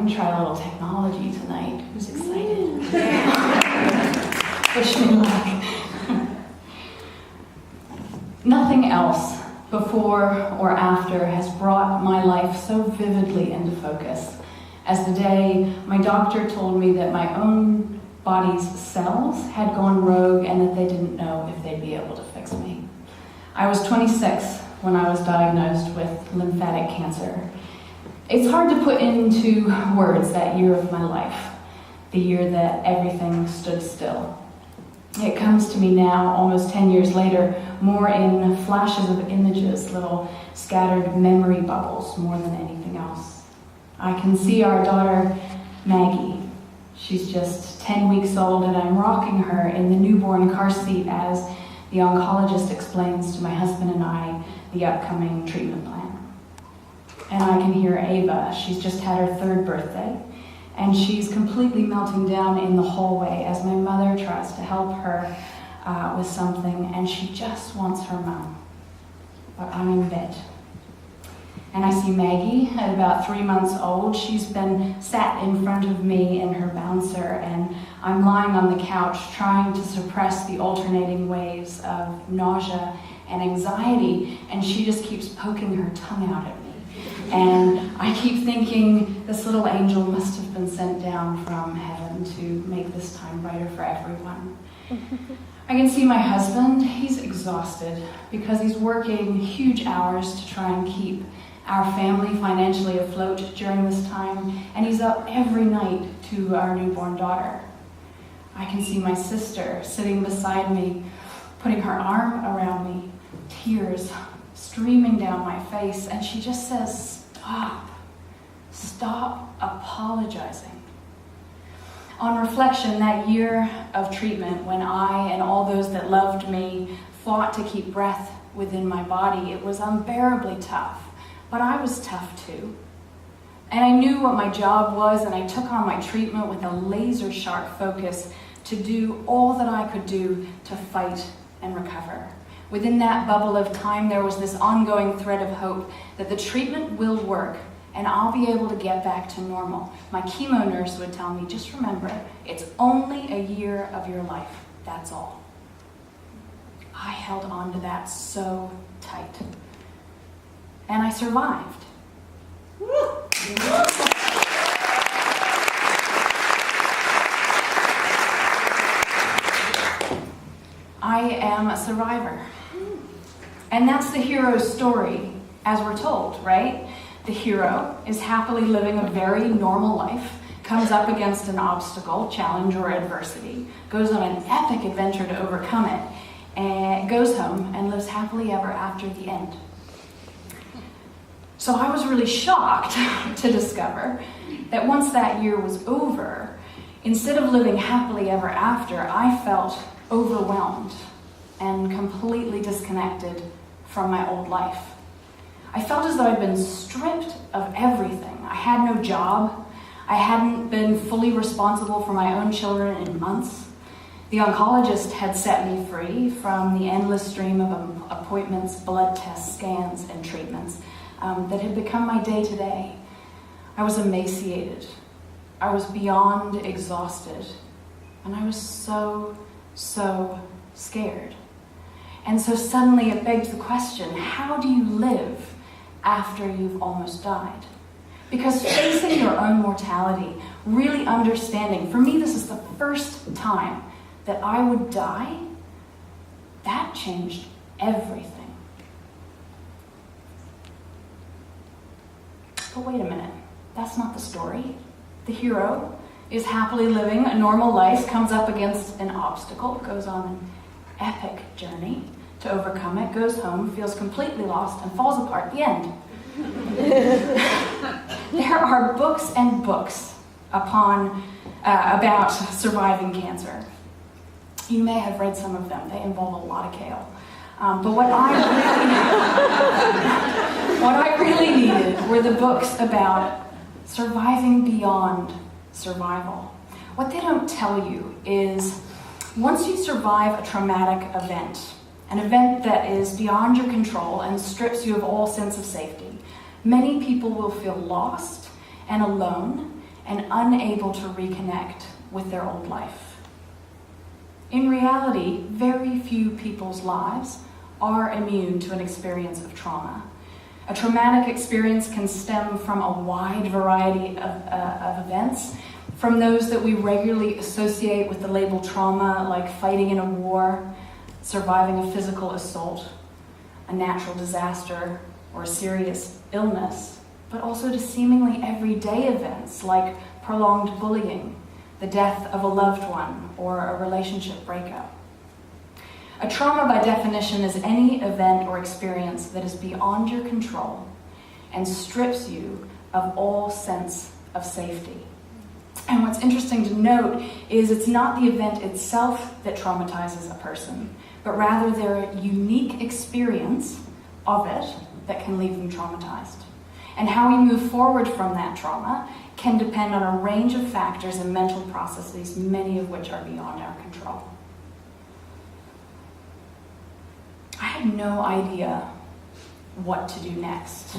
going to try a little technology tonight. Who's excited? Wish me luck. Nothing else before or after has brought my life so vividly into focus as the day my doctor told me that my own body's cells had gone rogue and that they didn't know if they'd be able to fix me. I was 26 when I was diagnosed with lymphatic cancer. It's hard to put into words that year of my life, the year that everything stood still. It comes to me now, almost 10 years later, more in flashes of images, little scattered memory bubbles, more than anything else. I can see our daughter, Maggie. She's just 10 weeks old, and I'm rocking her in the newborn car seat as the oncologist explains to my husband and I the upcoming treatment plan. And I can hear Ava. She's just had her 3rd birthday, and she's completely melting down in the hallway as my mother tries to help her with something, and she just wants her mom. But I'm in bed. And I see Maggie at about 3 months old. She's been sat in front of me in her bouncer, and I'm lying on the couch trying to suppress the alternating waves of nausea and anxiety, and she just keeps poking her tongue out at me. And I keep thinking this little angel must have been sent down from heaven to make this time brighter for everyone. I can see my husband. He's exhausted because he's working huge hours to try and keep our family financially afloat during this time, and he's up every night to our newborn daughter. I can see my sister sitting beside me, putting her arm around me, tears streaming down my face, and she just says, stop apologizing. On reflection, that year of treatment, when I and all those that loved me fought to keep breath within my body, it was unbearably tough. But I was tough too. And I knew what my job was, and I took on my treatment with a laser-sharp focus to do all that I could do to fight and recover. Within that bubble of time, there was this ongoing thread of hope that the treatment will work, and I'll be able to get back to normal. My chemo nurse would tell me, just remember, it's only a year of your life, that's all. I held on to that so tight. And I survived. I am a survivor. And that's the hero's story, as we're told, right? The hero is happily living a very normal life, comes up against an obstacle, challenge, or adversity, goes on an epic adventure to overcome it, and goes home and lives happily ever after the end. So I was really shocked to discover that once that year was over, instead of living happily ever after, I felt overwhelmed and completely disconnected from my old life. I felt as though I'd been stripped of everything. I had no job. I hadn't been fully responsible for my own children in months. The oncologist had set me free from the endless stream of appointments, blood tests, scans, and treatments that had become my day-to-day. I was emaciated. I was beyond exhausted. And I was so scared. And so suddenly it begs the question, how do you live after you've almost died? Because facing your own mortality, really understanding, for me this is the first time that I would die, that changed everything. But wait a minute, that's not the story. The hero is happily living a normal life, comes up against an obstacle, goes on an epic journey to overcome it, goes home, feels completely lost, and falls apart. The end. There are books and books about surviving cancer. You may have read some of them. They involve a lot of kale. But what I really needed were the books about surviving beyond survival. What they don't tell you is once you survive a traumatic event, an event that is beyond your control and strips you of all sense of safety, many people will feel lost and alone and unable to reconnect with their old life. In reality, very few people's lives are immune to an experience of trauma. A traumatic experience can stem from a wide variety of events, from those that we regularly associate with the label trauma, like fighting in a war, surviving a physical assault, a natural disaster, or a serious illness, but also to seemingly everyday events like prolonged bullying, the death of a loved one, or a relationship breakup. A trauma, by definition, is any event or experience that is beyond your control and strips you of all sense of safety. And what's interesting to note is it's not the event itself that traumatizes a person, but rather their unique experience of it that can leave them traumatized. And how we move forward from that trauma can depend on a range of factors and mental processes, many of which are beyond our control. I had no idea what to do next.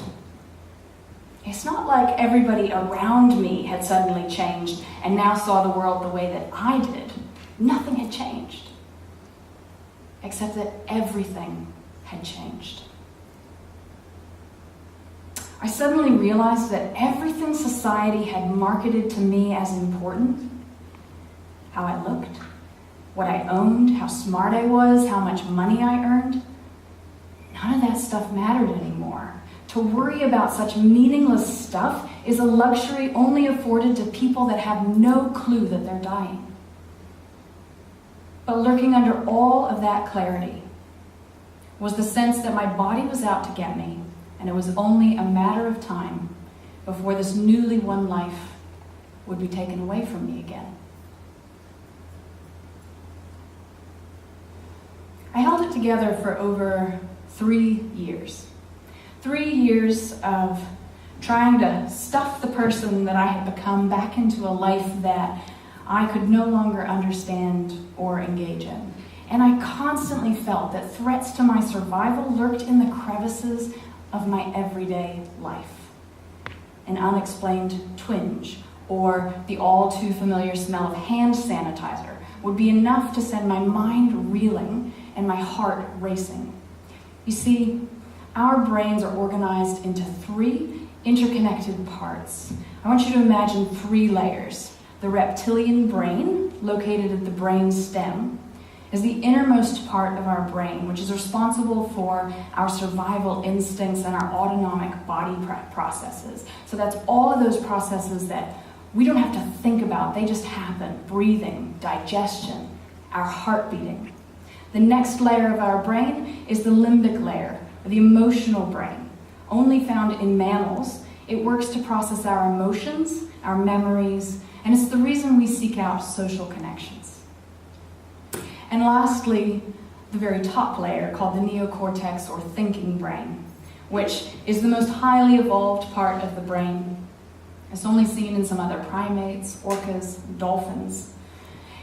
It's not like everybody around me had suddenly changed and now saw the world the way that I did. Nothing had changed, except that everything had changed. I suddenly realized that everything society had marketed to me as important, how I looked, what I owned, how smart I was, how much money I earned, none of that stuff mattered anymore. To worry about such meaningless stuff is a luxury only afforded to people that have no clue that they're dying. But lurking under all of that clarity was the sense that my body was out to get me, and it was only a matter of time before this newly won life would be taken away from me again. I held it together for over 3 years. 3 years of trying to stuff the person that I had become back into a life that I could no longer understand or engage in. And I constantly felt that threats to my survival lurked in the crevices of my everyday life. An unexplained twinge or the all too familiar smell of hand sanitizer would be enough to send my mind reeling and my heart racing. You see, our brains are organized into 3 interconnected parts. I want you to imagine 3 layers. The reptilian brain, located at the brain stem, is the innermost part of our brain, which is responsible for our survival instincts and our autonomic body processes. So that's all of those processes that we don't have to think about. They just happen. Breathing, digestion, our heart beating. The next layer of our brain is the limbic layer, the emotional brain. Only found in mammals, it works to process our emotions, our memories, and it's the reason we seek out social connections. And lastly, the very top layer, called the neocortex or thinking brain, which is the most highly evolved part of the brain. It's only seen in some other primates, orcas, dolphins.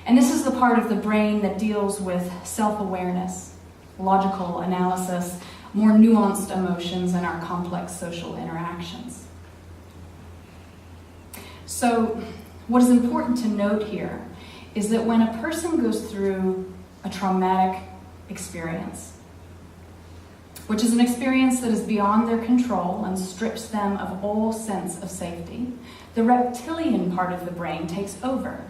And this is the part of the brain that deals with self-awareness, logical analysis, more nuanced emotions, and our complex social interactions. So, what is important to note here is that when a person goes through a traumatic experience, which is an experience that is beyond their control and strips them of all sense of safety, the reptilian part of the brain takes over.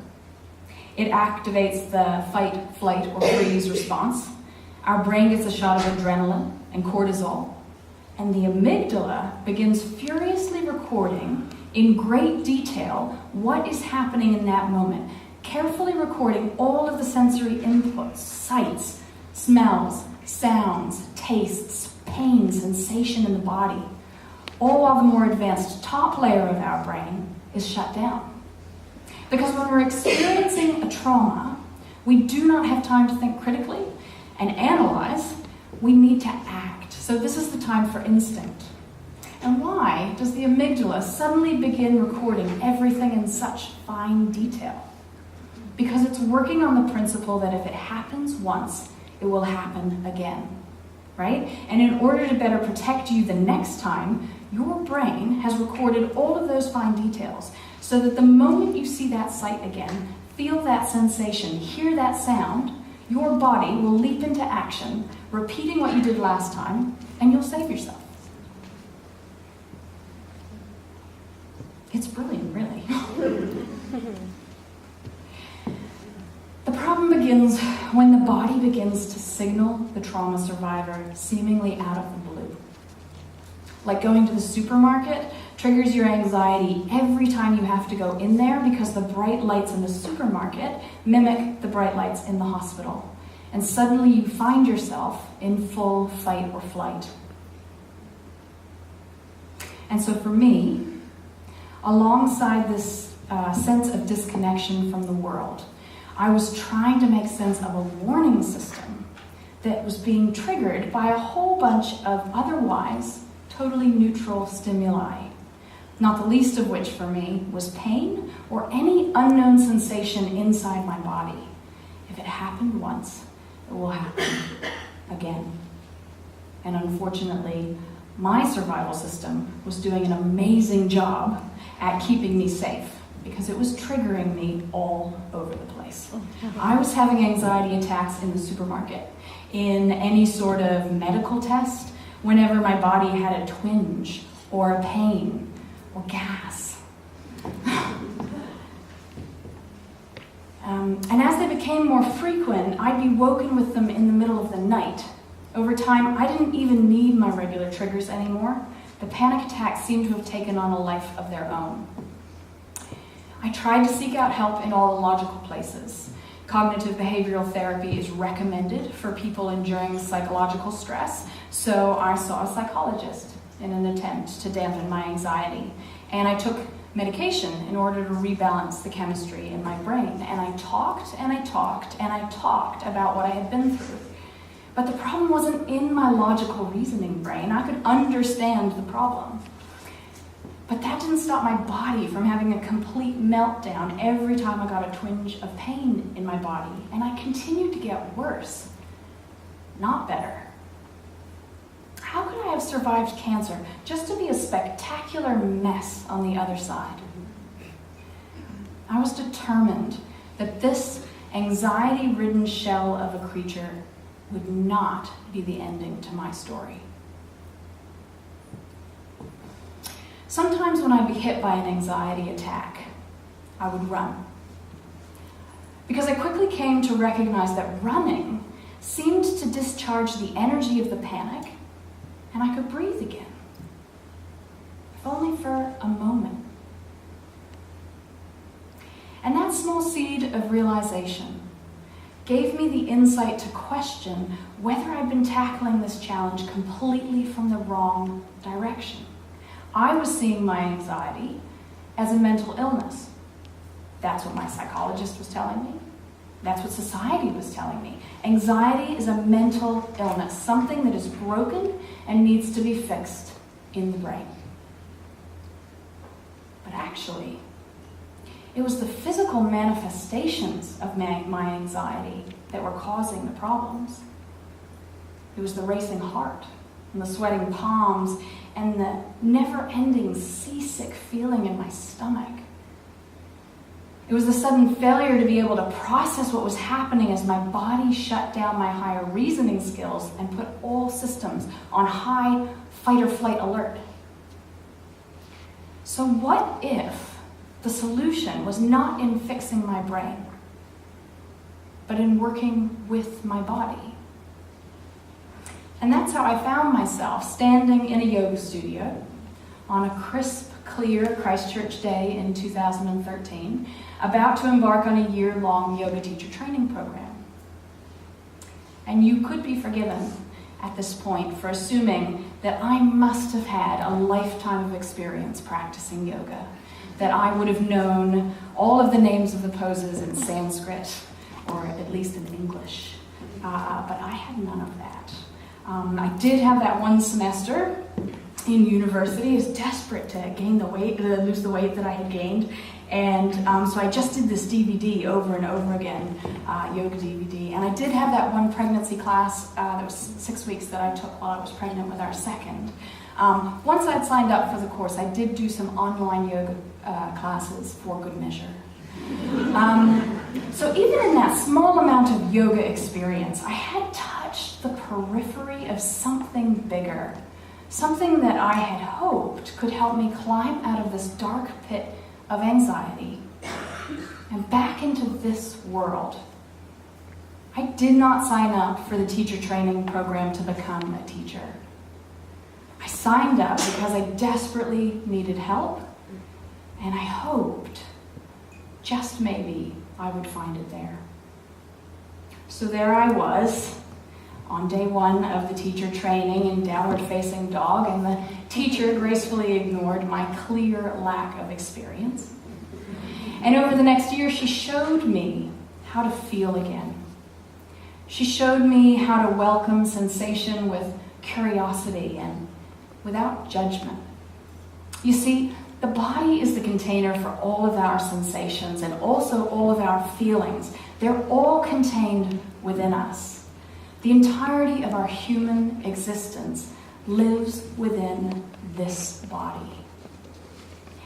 It activates the fight, flight, or freeze response. Our brain gets a shot of adrenaline and cortisol, and the amygdala begins furiously recording in great detail what is happening in that moment, carefully recording all of the sensory inputs, sights, smells, sounds, tastes, pain, sensation in the body. All while the more advanced top layer of our brain is shut down. Because when we're experiencing a trauma, we do not have time to think critically and analyze. We need to act. So this is the time for instinct. And why does the amygdala suddenly begin recording everything in such fine detail? Because it's working on the principle that if it happens once, it will happen again, right? And in order to better protect you the next time, your brain has recorded all of those fine details so that the moment you see that sight again, feel that sensation, hear that sound, your body will leap into action, repeating what you did last time, and you'll save yourself. It's brilliant, really. The problem begins when the body begins to signal the trauma survivor seemingly out of the blue. Like going to the supermarket triggers your anxiety every time you have to go in there because the bright lights in the supermarket mimic the bright lights in the hospital. And suddenly you find yourself in full fight or flight. And so for me, alongside this sense of disconnection from the world, I was trying to make sense of a warning system that was being triggered by a whole bunch of otherwise totally neutral stimuli, not the least of which for me was pain or any unknown sensation inside my body. If it happened once, it will happen again. And unfortunately, my survival system was doing an amazing job at keeping me safe because it was triggering me all over the place. I was having anxiety attacks in the supermarket, in any sort of medical test, whenever my body had a twinge or a pain or gas. And as they became more frequent, I'd be woken with them in the middle of the night. Over time, I didn't even need my regular triggers anymore. The panic attacks seemed to have taken on a life of their own. I tried to seek out help in all the logical places. Cognitive behavioral therapy is recommended for people enduring psychological stress, so I saw a psychologist in an attempt to dampen my anxiety. And I took medication in order to rebalance the chemistry in my brain. And I talked and I talked and I talked about what I had been through. But the problem wasn't in my logical reasoning brain. I could understand the problem. But that didn't stop my body from having a complete meltdown every time I got a twinge of pain in my body. And I continued to get worse, not better. How could I have survived cancer just to be a spectacular mess on the other side? I was determined that this anxiety-ridden shell of a creature would not be the ending to my story. Sometimes when I'd be hit by an anxiety attack, I would run. Because I quickly came to recognize that running seemed to discharge the energy of the panic, and I could breathe again, if only for a moment. And that small seed of realization gave me the insight to question whether I'd been tackling this challenge completely from the wrong direction. I was seeing my anxiety as a mental illness. That's what my psychologist was telling me. That's what society was telling me. Anxiety is a mental illness, something that is broken and needs to be fixed in the brain. But actually, it was the physical manifestations of my anxiety that were causing the problems. It was the racing heart and the sweating palms and the never-ending seasick feeling in my stomach. It was the sudden failure to be able to process what was happening as my body shut down my higher reasoning skills and put all systems on high fight or flight alert. So what if the solution was not in fixing my brain, but in working with my body? And that's how I found myself standing in a yoga studio on a crisp, clear Christchurch day in 2013, about to embark on a year-long yoga teacher training program. And you could be forgiven at this point for assuming that I must have had a lifetime of experience practicing yoga, that I would have known all of the names of the poses in Sanskrit, or at least in English. But I had none of that. I did have that one semester in university. I was desperate to lose the weight that I had gained. And so I just did this DVD over and over again, yoga DVD. And I did have that one pregnancy class that was 6 weeks that I took while I was pregnant with our second. Once I'd signed up for the course, I did do some online yoga classes for good measure. So even in that small amount of yoga experience, I had touched the periphery of something bigger, something that I had hoped could help me climb out of this dark pit of anxiety and back into this world. I did not sign up for the teacher training program to become a teacher. I signed up because I desperately needed help, and I hoped, just maybe, I would find it there. So there I was, on day one of the teacher training in downward facing dog, and the teacher gracefully ignored my clear lack of experience. And over the next year, she showed me how to feel again. She showed me how to welcome sensation with curiosity and without judgment. You see, the body is the container for all of our sensations and also all of our feelings. They're all contained within us. The entirety of our human existence lives within this body.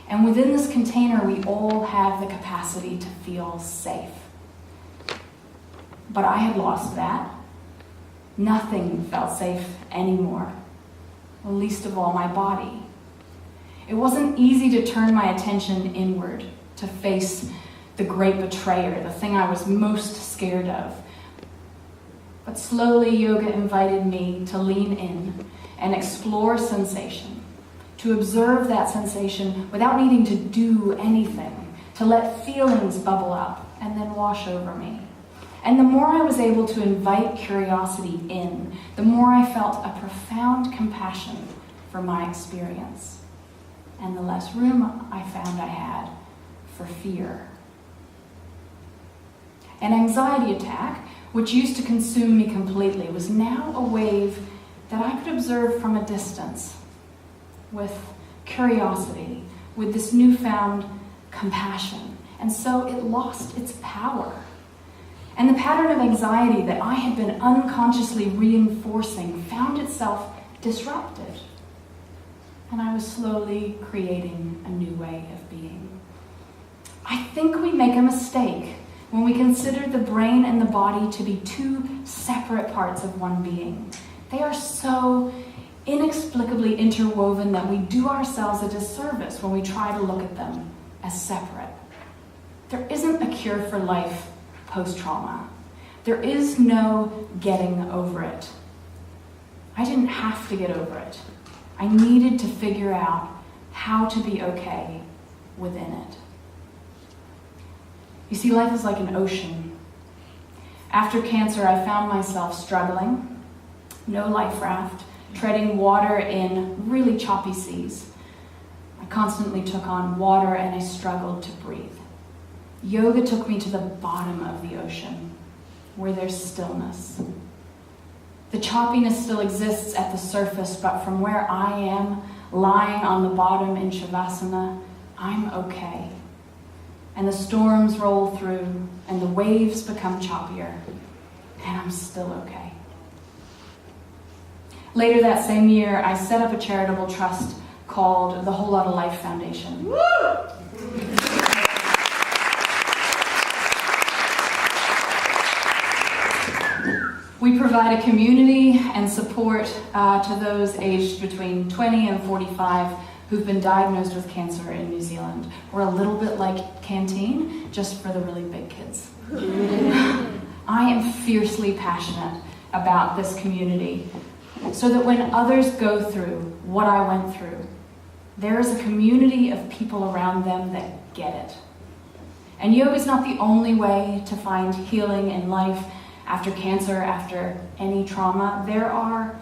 And within this container, we all have the capacity to feel safe. But I had lost that. Nothing felt safe anymore, least of all my body. It wasn't easy to turn my attention inward, to face the great betrayer, the thing I was most scared of. But slowly, yoga invited me to lean in and explore sensation, to observe that sensation without needing to do anything, to let feelings bubble up and then wash over me. And the more I was able to invite curiosity in, the more I felt a profound compassion for my experience, and the less room I found I had for fear. An anxiety attack, which used to consume me completely, was now a wave that I could observe from a distance, with curiosity, with this newfound compassion. And so it lost its power. And the pattern of anxiety that I had been unconsciously reinforcing found itself disrupted. And I was slowly creating a new way of being. I think we make a mistake when we consider the brain and the body to be two separate parts of one being. They are so inexplicably interwoven that we do ourselves a disservice when we try to look at them as separate. There isn't a cure for life post-trauma. There is no getting over it. I didn't have to get over it. I needed to figure out how to be okay within it. You see, life is like an ocean. After cancer, I found myself struggling, no life raft, treading water in really choppy seas. I constantly took on water and I struggled to breathe. Yoga took me to the bottom of the ocean, where there's stillness. The choppiness still exists at the surface, but from where I am, lying on the bottom in Shavasana, I'm okay. And the storms roll through, and the waves become choppier, and I'm still okay. Later that same year, I set up a charitable trust called the Whole Lotta Life Foundation. Woo! We provide a community and support to those aged between 20 and 45 who've been diagnosed with cancer in New Zealand. We're a little bit like Canteen, just for the really big kids. I am fiercely passionate about this community so that when others go through what I went through, there is a community of people around them that get it. And yoga is not the only way to find healing in life after cancer, after any trauma. There are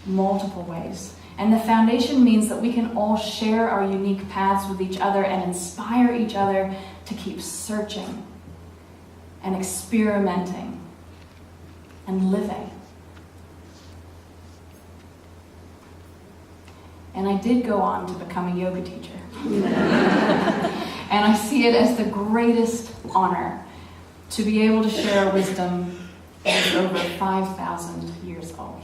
multiple ways. And the foundation means that we can all share our unique paths with each other and inspire each other to keep searching and experimenting and living. And I did go on to become a yoga teacher. And I see it as the greatest honor to be able to share wisdom that is over 5,000 years old.